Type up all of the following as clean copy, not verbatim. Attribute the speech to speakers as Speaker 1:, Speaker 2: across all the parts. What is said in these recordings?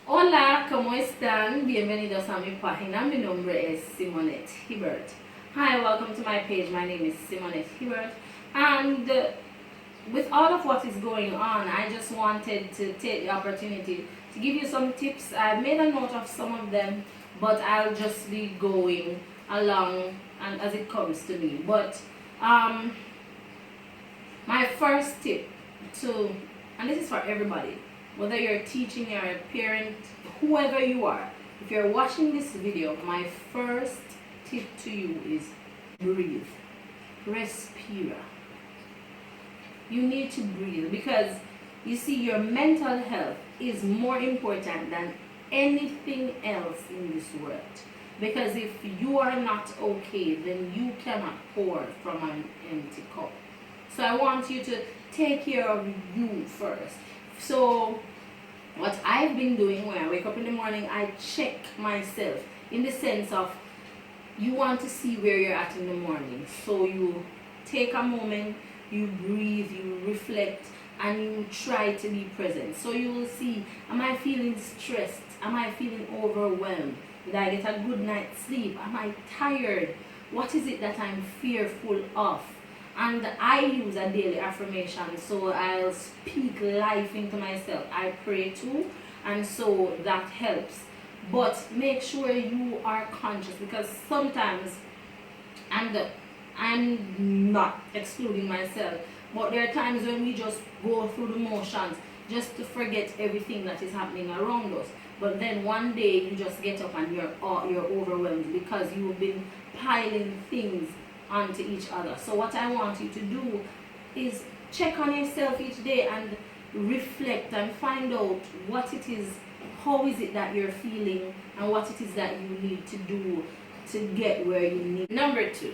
Speaker 1: Hola, ¿cómo están? Bienvenidos a mi página. Mi nombre es Simonette Hibbert. Hi, welcome to my page. My name is Simonette Hibbert. And with all of what is going on, I just wanted to take the opportunity to give you some tips. I've made a note of some of them, but I'll just be going along and as it comes to me. But um, my first tip to, and this is for everybody, whether you're teaching, you're a parent, whoever you are, if you're watching this video, my first tip to you is breathe. Respira. You need to breathe because you see, your mental health is more important than anything else in this world. Because if you are not okay, then you cannot pour from an empty cup. So I want you to take care of you first. So what I've been doing when I wake up in the morning, I check myself in the sense of, you want to see where you're at in the morning. So you take a moment, you breathe, you reflect, and you try to be present. So you will see, am I feeling stressed? Am I feeling overwhelmed? Did I get a good night's sleep? Am I tired? What is it that I'm fearful of? And I use a daily affirmation, so I'll speak life into myself. I pray too, and so that helps. But make sure you are conscious, because sometimes, and I'm not excluding myself, but there are times when we just go through the motions just to forget everything that is happening around us. But then one day you just get up and you're overwhelmed because you've been piling things onto each other. So what I want you to do is check on yourself each day and reflect and find out what it is, how is it that you're feeling, and what it is that you need to do to get where you need. Number 2,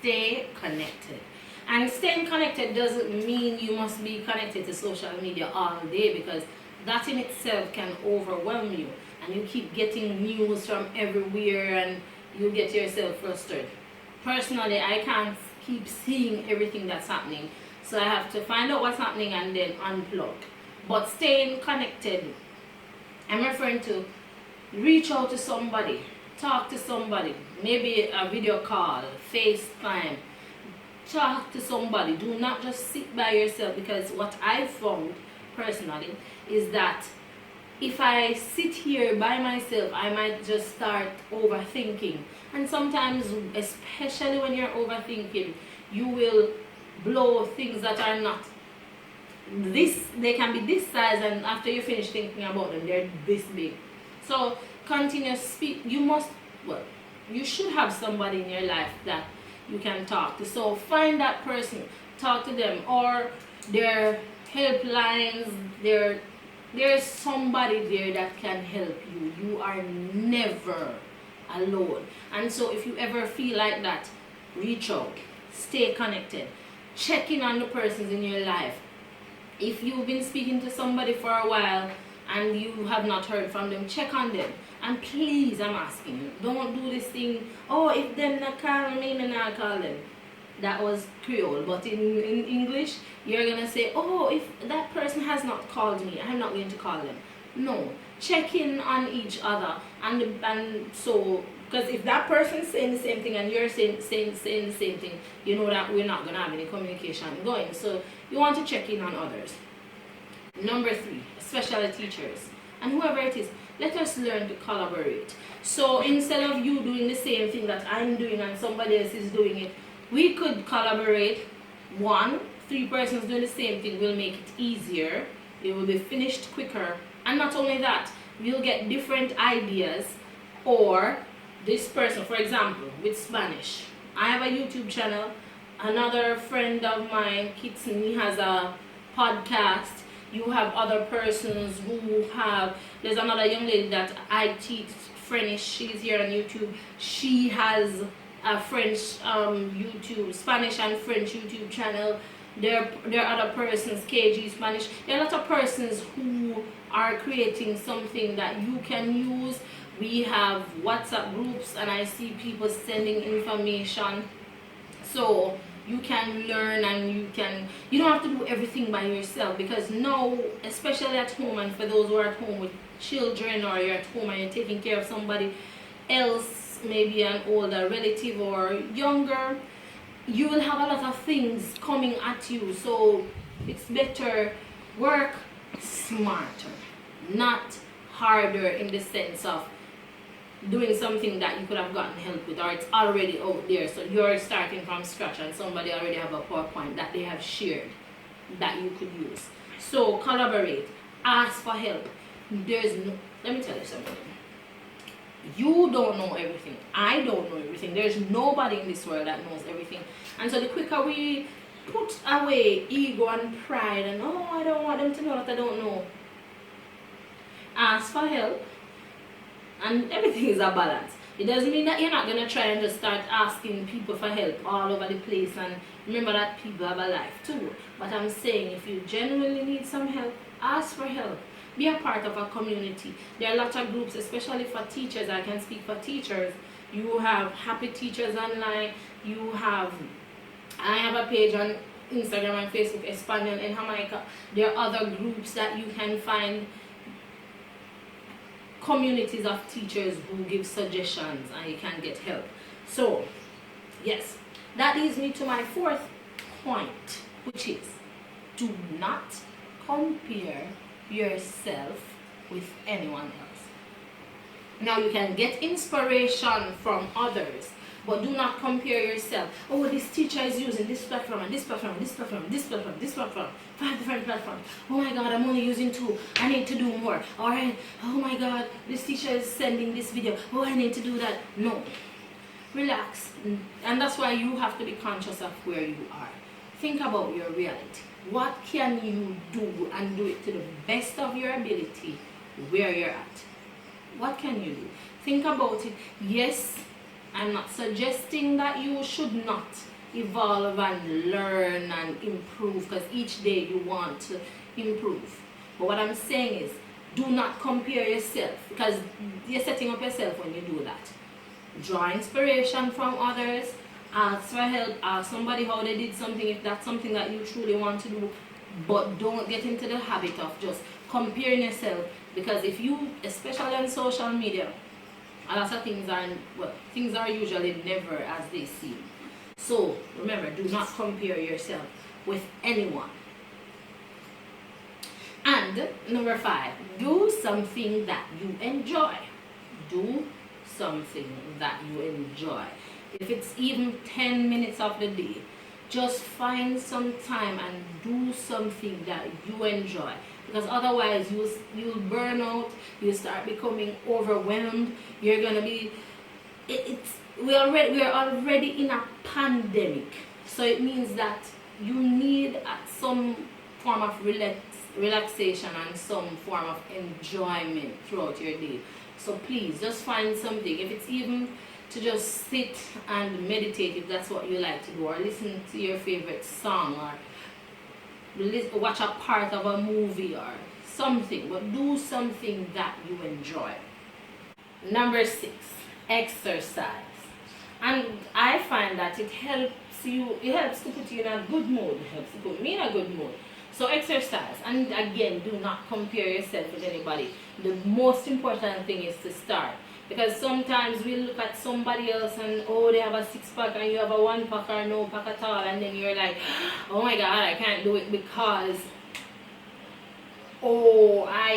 Speaker 1: stay connected. And staying connected doesn't mean you must be connected to social media all day, because that in itself can overwhelm you and you keep getting news from everywhere and you get yourself frustrated. Personally, I can't keep seeing everything that's happening, so I have to find out what's happening and then unplug. But staying connected, I'm referring to reach out to somebody, talk to somebody, maybe a video call, FaceTime, talk to somebody. Do not just sit by yourself, because what I've found personally is that if I sit here by myself, I might just start overthinking. And sometimes, especially when you're overthinking, you will blow things that are not this, they can be this size, and after you finish thinking about them, they're this big. So continue speak. You must, well, you should have somebody in your life that you can talk to. So find that person, talk to them, or their helplines, there's somebody there that can help you. You are never alone. And so if you ever feel like that, reach out, stay connected, check in on the persons in your life. If you've been speaking to somebody for a while and you have not heard from them, check on them. And please, I'm asking you, don't do this thing, oh, if them not call me, me not call them. That was Creole, but in English, you're going to say, oh, if that person has not called me, I'm not going to call them. No, check in on each other. And so, because if that person's saying the same thing and you're saying the same thing, you know that we're not going to have any communication going. So you want to check in on others. Number 3, special teachers. And whoever it is, let us learn to collaborate. So instead of you doing the same thing that I'm doing and somebody else is doing it, we could collaborate. 3 persons doing the same thing will make it easier. It will be finished quicker. And not only that, we'll get different ideas. Or this person, for example, with Spanish, I have a YouTube channel. Another friend of mine, Kitson, he has a podcast. You have other persons who have, there's another young lady that I teach French. She's here on YouTube. She has a French YouTube, Spanish and French YouTube channel. There are other persons, KG Spanish. There are a lot of persons who are creating something that you can use. We have WhatsApp groups and I see people sending information. So you can learn, and you don't have to do everything by yourself, because now, especially at home, and for those who are at home with children, or you're at home and you're taking care of somebody else, maybe an older relative or younger, you will have a lot of things coming at you. So it's better work smarter, not harder, in the sense of doing something that you could have gotten help with, or it's already out there, so you're starting from scratch and somebody already have a PowerPoint that they have shared that you could use. So collaborate, ask for help. Let me tell you something. You don't know everything. I don't know everything. There's nobody in this world that knows everything. And so the quicker we put away ego and pride and, oh, I don't want them to know that I don't know, ask for help. And everything is a balance. It doesn't mean that you're not going to try and just start asking people for help all over the place. And remember that people have a life too. But I'm saying, if you genuinely need some help, ask for help. Be a part of a community. There are a lot of groups, especially for teachers. I can speak for teachers. You have Happy Teachers Online. I have a page on Instagram and Facebook, Espanol in Jamaica. There are other groups that you can find, communities of teachers who give suggestions, and you can get help. So yes, that leads me to my fourth point, which is, do not compare yourself with anyone else. Now, you can get inspiration from others, but do not compare yourself. Oh, this teacher is using this platform and this platform, this platform, this platform, this platform, 5 different platforms. Oh my God, I'm only using 2. I need to do more. Or, oh my God, this teacher is sending this video. Oh, I need to do that. No. Relax. And that's why you have to be conscious of where you are. Think about your reality. What can you do, and do it to the best of your ability where you're at? What can you do? Think about it. Yes, I'm not suggesting that you should not evolve and learn and improve, because each day you want to improve. But what I'm saying is, do not compare yourself, because you're setting up yourself when you do that. Draw inspiration from others, ask for help, ask somebody how they did something if that's something that you truly want to do. But don't get into the habit of just comparing yourself, because if you, especially on social media, a lot of things are usually never as they seem. So remember, do not compare yourself with anyone. And number 5, do something that you enjoy. Do something that you enjoy. If it's even 10 minutes of the day, just find some time and do something that you enjoy. Because otherwise you'll burn out, you'll start becoming overwhelmed. You're gonna be, we are already in a pandemic, so it means that you need some form of relaxation and some form of enjoyment throughout your day. So please just find something, if it's even to just sit and meditate, if that's what you like to do, or listen to your favorite song, or watch a part of a movie or something, but do something that you enjoy. Number 6, exercise. And I find that it helps to put you in a good mood. It helps to put me in a good mood. So exercise. And again, do not compare yourself with anybody. The most important thing is to start. Because sometimes we look at somebody else and, oh, they have a 6-pack and you have a 1-pack or no pack at all, and then you're like, oh my God, I can't do it because, oh, I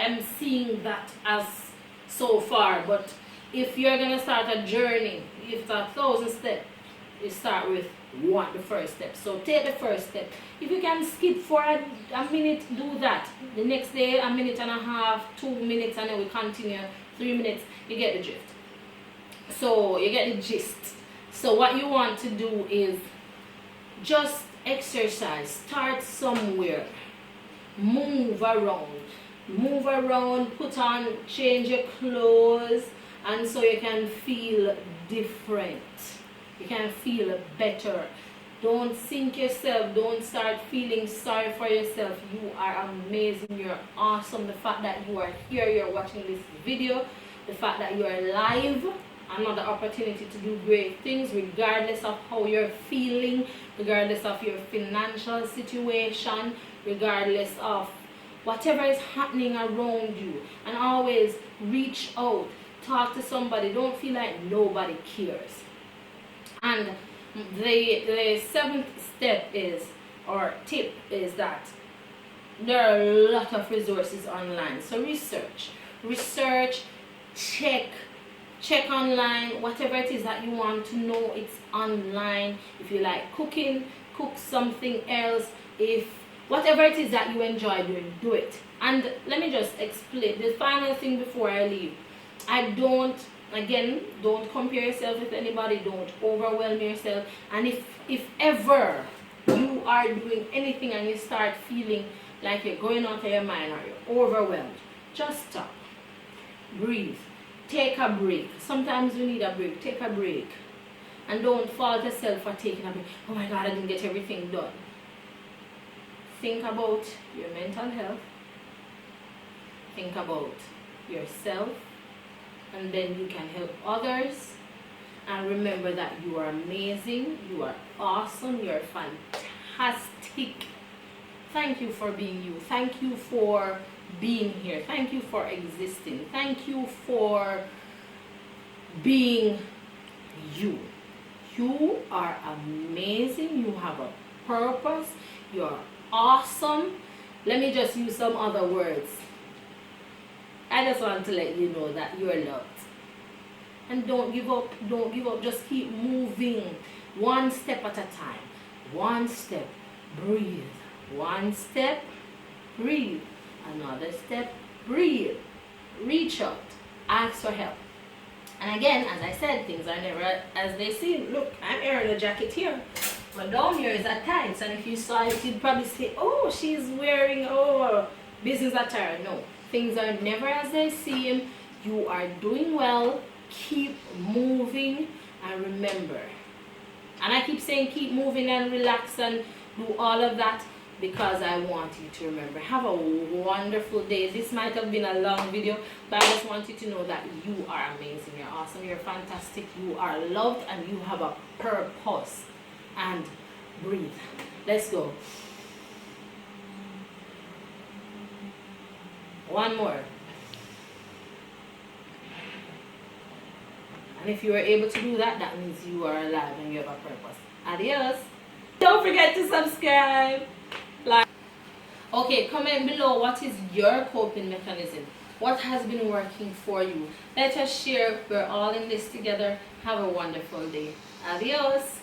Speaker 1: am seeing that as so far. But if you're gonna start a journey, if it's 1,000 steps, you start with the first step. So take the first step. If you can skip for a minute, do that. The next day, 1.5 minutes, 2 minutes, and then we continue 3 minutes. You get the drift. So you get the gist. So what you want to do is just exercise. Start somewhere. Move around, change your clothes, and so you can feel different. You can feel better. Don't sink yourself. Don't start feeling sorry for yourself. You are amazing. You're awesome. The fact that you are here, you're watching this video, the fact that you are live another opportunity to do great things, regardless of how you're feeling, regardless of your financial situation, regardless of whatever is happening around you. And always reach out, talk to somebody. Don't feel like nobody cares. And the seventh step is, or tip is, that there are a lot of resources online. So research, check online, whatever it is that you want to know, it's online. If you like cooking, cook something else. If whatever it is that you enjoy doing, do it. And let me just explain the final thing before I leave. Don't compare yourself with anybody. Don't overwhelm yourself. And if ever you are doing anything and you start feeling like you're going out of your mind or you're overwhelmed, just stop, breathe, take a break. Sometimes you need a break. Take a break, and don't fault yourself for taking a break. Oh my God, I didn't get everything done. Think about your mental health, think about yourself, and then you can help others. And remember that you are amazing, you are awesome, you're fantastic. Thank you for being you. Thank you for being here. Thank you for existing. Thank you for being you. You are amazing. You have a purpose. You're awesome. Let me just use some other words. I just want to let you know that you're loved. And don't give up. Don't give up. Just keep moving. One step at a time. One step. Breathe. One step. Breathe. Another step. Breathe. Reach out. Ask for help. And again, as I said, things are never as they seem. Look, I'm wearing a jacket here. But down here is a tights. And if you saw it, you'd probably say, oh, she's wearing, business attire. No. Things are never as they seem. You are doing well. Keep moving, and remember, and I keep saying keep moving and relax and do all of that because I want you to remember. Have a wonderful day. This might have been a long video, but I just want you to know that you are amazing, you're awesome, you're fantastic, you are loved, and you have a purpose. And breathe. Let's go. One more. And if you are able to do that, that means you are alive and you have a purpose. Adios. Don't forget to subscribe. Like. Okay, comment below what is your coping mechanism. What has been working for you? Let us share. We're all in this together. Have a wonderful day. Adios.